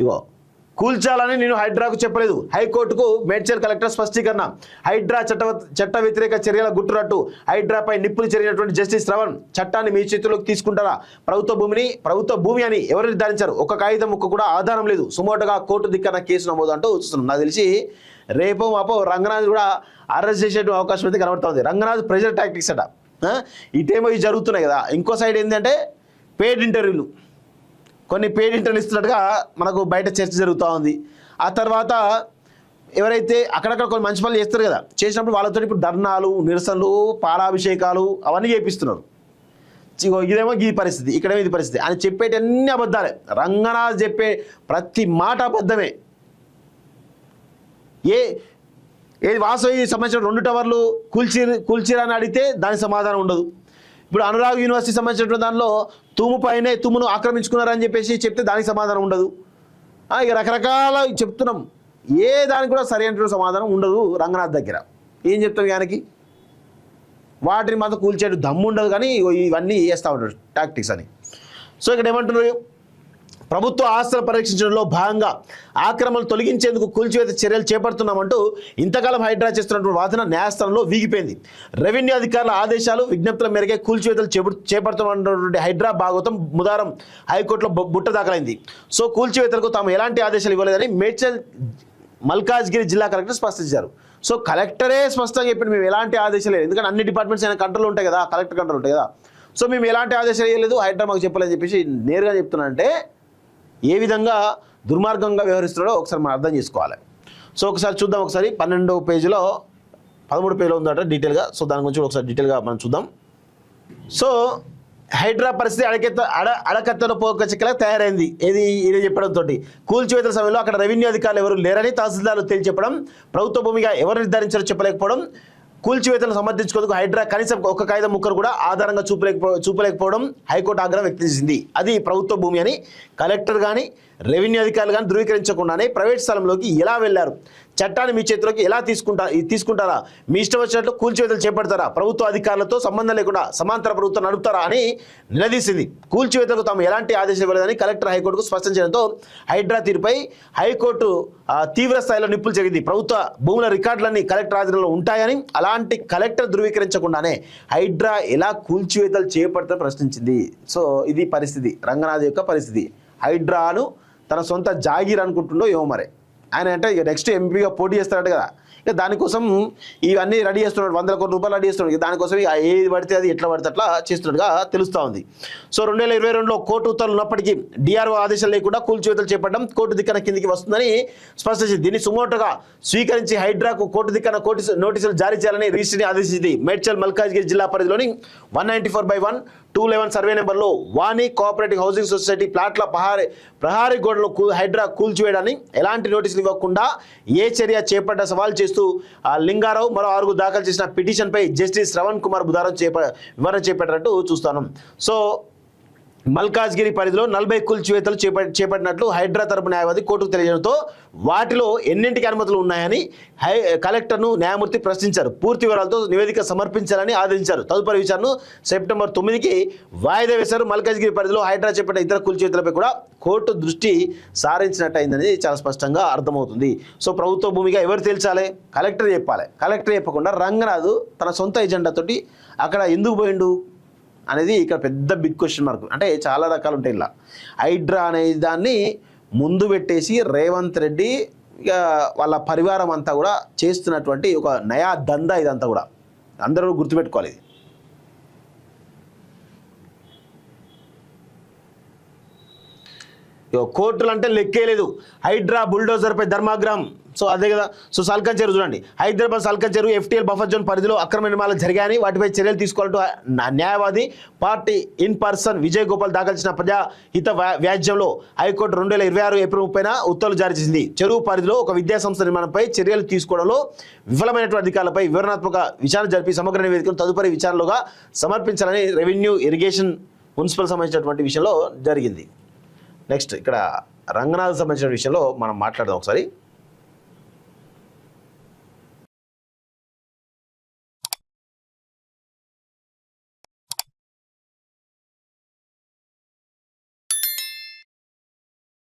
ఇగో కూల్చాలని నేను హైడ్రాకు చెప్పలేదు. హైకోర్టుకు మేడ్చల్ కలెక్టర్ స్పష్టీకరణ. హైడ్రా చట్ట వ్యతిరేక చర్యల గుట్టురట్టు. హైడ్రాపై నిప్పులు చెరిగినటువంటి జస్టిస్ శ్రవణ్, చట్టాన్ని మీ చేతుల్లోకి తీసుకుంటారా? ప్రభుత్వ భూమి అని ఎవరు నిర్ధారించారు? ఒక కాగితం ముక్క కూడా ఆధారం లేదు. సుమోటగా కోర్టు దిక్కన కేసు నమోదు అంటూ చూస్తున్నాం. నాకు తెలిసి రేపో మాపో రంగనాథ్ కూడా అరెస్ట్ చేసే అవకాశం అయితే కనబడుతుంది. రంగనాథ్ ప్రెజర్ టాక్టిక్స్ అట. ఇటేమో ఇవి జరుగుతున్నాయి కదా. ఇంకో సైడ్ ఏంటంటే పెయిడ్ ఇంటర్వ్యూలు, కొన్ని పెయిడ్ ఇంటర్వ్యూలు ఇస్తున్నట్టుగా మనకు బయట చర్చ జరుగుతూ ఉంది. ఆ తర్వాత ఎవరైతే అక్కడక్కడ కొన్ని మంచి పనులు చేస్తారు కదా, చేసినప్పుడు వాళ్ళతో ఇప్పుడు ధర్నాలు, నిరసనలు, పాలాభిషేకాలు అవన్నీ చేపిస్తున్నారు. ఇదేమో ఈ పరిస్థితి, ఇక్కడేమో ఇది పరిస్థితి అని చెప్పేటన్ని అబద్ధాలే. రంగనాథ్ చెప్పే ప్రతి మాట అబద్ధమే. ఏది వాసవి సంబంధించిన 2 టవర్లు కూల్చిరని అడిగితే దానికి సమాధానం ఉండదు. ఇప్పుడు అనురాగ్ యూనివర్సిటీ సంబంధించినటువంటి దానిలో తుమ్మును ఆక్రమించుకున్నారని చెప్పేసి చెప్తే దానికి సమాధానం ఉండదు. ఇక రకరకాల చెప్తున్నాం, ఏ దానికి కూడా సరైన సమాధానం ఉండదు రంగనాథ్ దగ్గర. ఏం చెప్తాం దానికి? వాటిని మాత్రం కూల్చేటు దమ్ము ఉండదు, కానీ ఇవన్నీ చేస్తూ ఉంటాడు టాక్టిక్స్ అని. సో ఇక్కడ ఏమంటున్నారు, ప్రభుత్వ ఆస్తులు పరీక్షించడంలో భాగంగా ఆక్రమణలు తొలగించేందుకు కూల్చివేత చర్యలు చేపడుతున్నామంటూ ఇంతకాలం హైడ్రా చేస్తున్నటువంటి వాదన న్యాయస్థానంలో వీగిపోయింది. రెవెన్యూ అధికారుల ఆదేశాలు, విజ్ఞప్తుల మేరకే కూల్చివేతలు చేపడుతున్నటువంటి హైడ్రా భాగవతం బుధవారం హైకోర్టులో బుట్ట దాఖలైంది. సో కూల్చివేతలకు తాము ఎలాంటి ఆదేశాలు ఇవ్వలేదని మేడ్చల్ మల్కాజ్గిరి జిల్లా కలెక్టర్ స్పష్టించారు. సో కలెక్టరే స్పష్టంగా చెప్పింది, మేము ఎలాంటి ఆదేశాలు లేదు. ఎందుకంటే అన్ని డిపార్ట్మెంట్స్ అయినా కంట్రోల్ ఉంటాయి కదా, కలెక్టర్ కంట్రోల్ ఉంటాయి కదా. సో మేము ఎలాంటి ఆదేశాలు ఇవ్వలేదు, హైడ్రా మాకు చెప్పలేదని చెప్పేసి నేరుగా చెప్తున్నానంటే ఏ విధంగా దుర్మార్గంగా వ్యవహరిస్తున్నాడో ఒకసారి మనం అర్థం చేసుకోవాలి. సో ఒకసారి చూద్దాం. ఒకసారి 12వ పేజీలో 13 పేజీలో ఉందట డీటెయిల్గా. సో దాని గురించి ఒకసారి డీటెయిల్గా మనం చూద్దాం. సో హైడ్రా పరిస్థితి అడకత్తెన పోకచికలా తయారైంది. ఇది చెప్పడంతో కూల్చివేతల సమయంలో అక్కడ రెవెన్యూ అధికారులు ఎవరు లేరని తహసీల్దార్లు తేల్చి చెప్పడం, ప్రభుత్వ భూమిగా ఎవరు నిర్ధారించారో చెప్పలేకపోవడం, కూల్చివేతలను సమర్థించుకోవడానికి హైడ్రా కనీసం ఒక కాగితం ముక్కరు కూడా ఆధారంగా చూపలేకపోవడం హైకోర్టు ఆగ్రహం వ్యక్తం చేసింది. అది ప్రభుత్వ భూమి అని కలెక్టర్ కానీ రెవెన్యూ అధికారులు కానీ ధృవీకరించకుండానే ప్రైవేట్ స్థలంలోకి ఎలా వెళ్లారు? చట్టాన్ని మీ చేతిలోకి ఎలా తీసుకుంటారా? మీ ఇష్టం వచ్చినట్లు కూల్చివేతలు చేపడతారా? ప్రభుత్వ అధికారులతో సంబంధం లేకుండా సమాంతర ప్రభుత్వం నడుపుతారా అని నిలదీసింది. కూల్చివేతలకు తాము ఎలాంటి ఆదేశం ఇవ్వలేదని కలెక్టర్ హైకోర్టుకు స్పష్టం చేయడంతో హైడ్రా తీరుపై హైకోర్టు తీవ్ర స్థాయిలో నిప్పులు జరిగింది. ప్రభుత్వ భూముల రికార్డులన్నీ కలెక్టర్ ఆధీనంలో ఉంటాయని, అలాంటి కలెక్టర్ ధృవీకరించకుండానే హైడ్రా ఎలా కూల్చివేతలు చేపడతారని ప్రశ్నించింది. సో ఇది పరిస్థితి, రంగనాథ్ యొక్క పరిస్థితి. హైడ్రాను తన సొంత జాగీర్ అనుకుంటుండో ఏమో మరి. ఆయన అంటే ఇక నెక్స్ట్ ఎంపీగా పోటీ చేస్తారట కదా, ఇక దానికోసం ఇవన్నీ రెడీ చేస్తున్నాడు, 100 కోట్ల రూపాయలు రెడీ చేస్తున్నాడు. దానికోసం ఏది పడితే అది ఎట్లా పడితే అట్లా చేస్తున్నట్టుగా తెలుస్తూ ఉంది. సో 2022లో కోర్టు ఉత్తర్వులు ఉన్నప్పటికీ డిఆర్ఓ ఆదేశాలు లేకుండా కూల్చివేతలు చేపట్టడం కోర్టు దిక్కన కిందికి వస్తుందని స్పష్టం చేసింది. దీన్ని సుమోటోగా స్వీకరించి హైడ్రాకు కోర్టు దిక్కన నోటీసులు జారీ చేయాలని రిజిస్ట్రీని ఆదేశించింది. మేడ్చల్ మల్కాజ్గిరి జిల్లా పరిధిలోని 194/1 211 సర్వే నెంబర్లో వాణి కోఆపరేటివ్ హౌసింగ్ సొసైటీ ప్లాట్ల ప్రహారీ గోడలు హైడ్రా కూల్చివేయడాన్ని ఎలాంటి నోటీసులు ఇవ్వకుండా ఏ చర్య చేపట్ట సవాల్ చేస్తూ లింగారావు మరో 6 దాఖలు చేసిన పిటిషన్పై జస్టిస్ శ్రవణ్ కుమార్ బుధవారం వివరణ చేపట్టినట్టు చూస్తాను. సో మల్కాజ్గిరి పరిధిలో 40 కూల్చివేతలు చేపట్టినట్లు హైడ్రా తరపు న్యాయవాది కోర్టుకు తెలియడంతో వాటిలో ఎన్నింటికి అనుమతులు ఉన్నాయని కలెక్టర్ను న్యాయమూర్తి ప్రశ్నించారు. పూర్తి వివరాలతో నివేదిక సమర్పించాలని ఆదేశించారు. తదుపరి విచారణను సెప్టెంబర్ 9కి వాయిదా వేశారు. మల్కాజ్గిరి పరిధిలో హైడ్రా చేపట్టిన ఇతర కూల్చివేతలపై కూడా కోర్టు దృష్టి సారించినట్టయిందని చాలా స్పష్టంగా అర్థమవుతుంది. సో ప్రభుత్వ భూమిగా ఎవరు తేల్చాలి? కలెక్టర్ చెప్పాలి. కలెక్టర్ చెప్పకుండా రంగనాథ్ తన సొంత ఎజెండాతోటి అక్కడ ఎందుకు పోయిండు అనేది ఇక్కడ పెద్ద బిగ్ క్వశ్చన్ మార్క్. అంటే చాలా రకాలు ఉంటాయి. ఇలా హైడ్రా అనే దాన్ని ముందు పెట్టేసి రేవంత్ రెడ్డి ఇక వాళ్ళ పరివారం అంతా కూడా చేస్తున్నటువంటి ఒక నయా దందా ఇదంతా కూడా అందరూ గుర్తుపెట్టుకోవాలి. కోర్టులు అంటే లెక్కే లేదు. హైడ్రా బుల్డోజర్పై ధర్మాగ్రహం. సో అదే కదా. సో సల్కన్ చెరువు చూడండి, హైదరాబాద్ సల్కన్ చెరువు FTL బఫర్ జోన్ పరిధిలో అక్రమ నిర్మాణాలు జరిగాయని వాటిపై చర్యలు తీసుకోవాలంటూ న్యాయవాది party in person Vijay Gopal దాఖలు చేసిన ప్రజాహిత వ్యాజ్యంలో హైకోర్టు 2026 ఏప్రిల్ 30న ఉత్తర్వులు జారీ చేసింది. చెరువు పరిధిలో ఒక విద్యాసంస్థ నిర్మాణంపై చర్యలు తీసుకోవడంలో విఫలమైనటువంటి అధికారులపై వివరణాత్మక విచారణ జరిపి సమగ్ర నివేదికను తదుపరి విచారణలోగా సమర్పించాలని రెవెన్యూ, ఇరిగేషన్, మున్సిపల్ సంబంధించినటువంటి విషయంలో జరిగింది. నెక్స్ట్ ఇక్కడ రంగనాథ్ సంబంధించిన విషయంలో మనం మాట్లాడదాం ఒకసారి.